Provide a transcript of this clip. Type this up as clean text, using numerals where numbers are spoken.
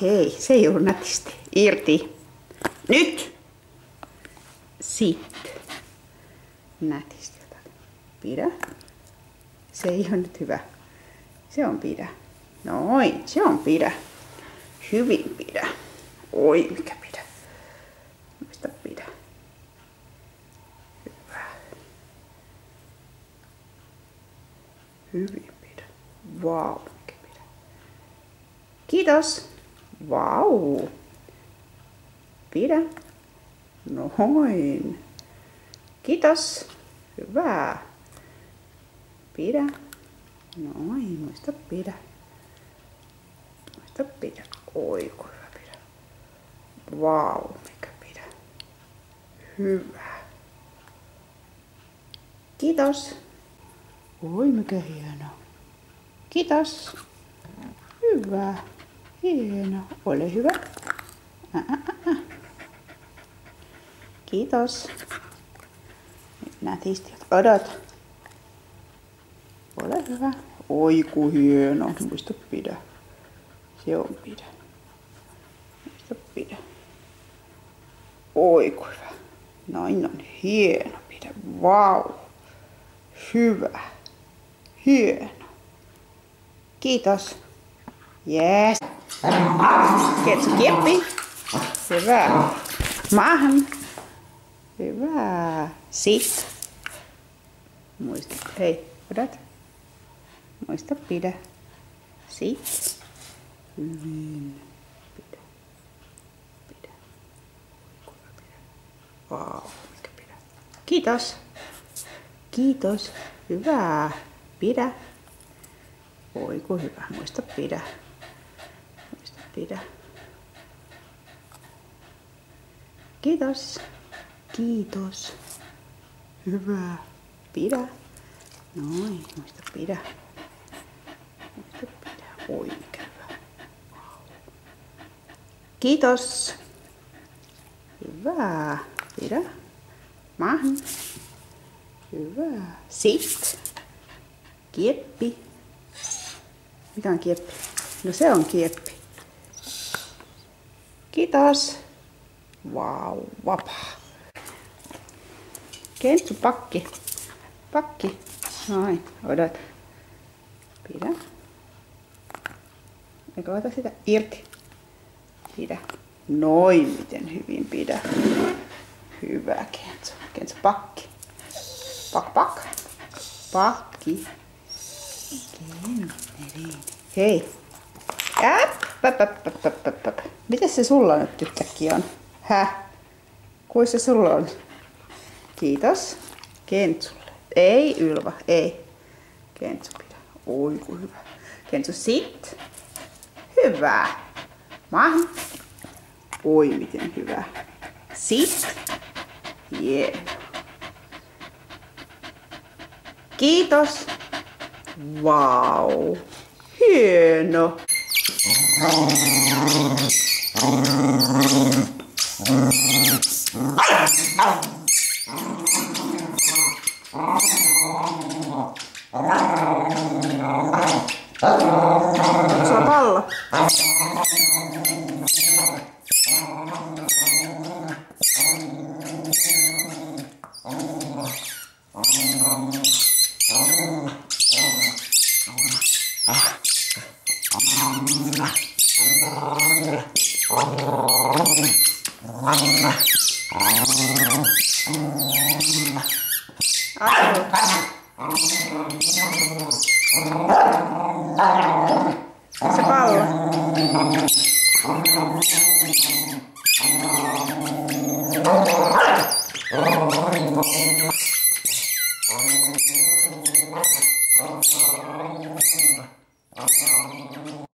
Hei, se ei ollut nätisti. Irti. Nyt! Sitten. Nätisti jotakin. Pidä. Se ei ole nyt hyvä. Se on pidä. Noin, se on pidä. Hyvin pidä. Oi, mikä pidä. Muista pidä. Hyvä. Hyvin pidä. Vau, mikä pidä. Kiitos. Vau. Pidä. Noin. Kiitos. Hyvä. Pidä. Noin, muista pidä. Muista pidä. Oi, kun hyvä pidä. Vau, mikä pidä. Hyvä. Kiitos. Oi, mikä hieno. Kiitos. Hyvä. Hieno. Ole hyvä. Kiitos. Nyt nätisti. Odota. Ole hyvä. Oi, ku hieno. Muista pidä. Se on pidä. Muista pidä. Oi, ku hyvä. Noin on hieno pidä. Vau. Hyvä. Hieno. Kiitos. Jees. Ketsu kieppi. Hyvä. Maahan. Hyvä. Sit. Muista. Hei, odot. Muista pidä. Sit. Hyvin. Pidä. Pidä. Pidä. Vau, mikä pidä. Kiitos. Kiitos. Hyvä. Pidä. Oi, ku hyvä. Muista pidä. Muista pidä. Kiitos. Kiitos. Hyvä. Pidä. Noin, muista pidä. Muista pidä. Oi, mikä hyvä. Kiitos. Hyvä. Pidä. Maahan. Hyvä. Sit. Kieppi. Mikä on kieppi? No se on kieppi. Kiitos. Vau, vapaa. Kentsu, pakki. Pakki. Noin, odota. Pidä. Eikö ota sitä irti? Pidä. Noin, miten hyvin pidä. Hyvä, Kentsu. Kentsu, pakki. Pak. Pakki. Hei. Miten se sulla nyt yhtäkkiä on? Häh? Kuin se sulla on? Kiitos. Kentsulle. Ei Ylva, ei. Kentsu pidä. Oi ku hyvä. Kentsu sit. Hyvä. Maahan. Oi miten hyvä. Sit. Yeah. Kiitos. Vau. Hieno. Se on pallo. Se pallo.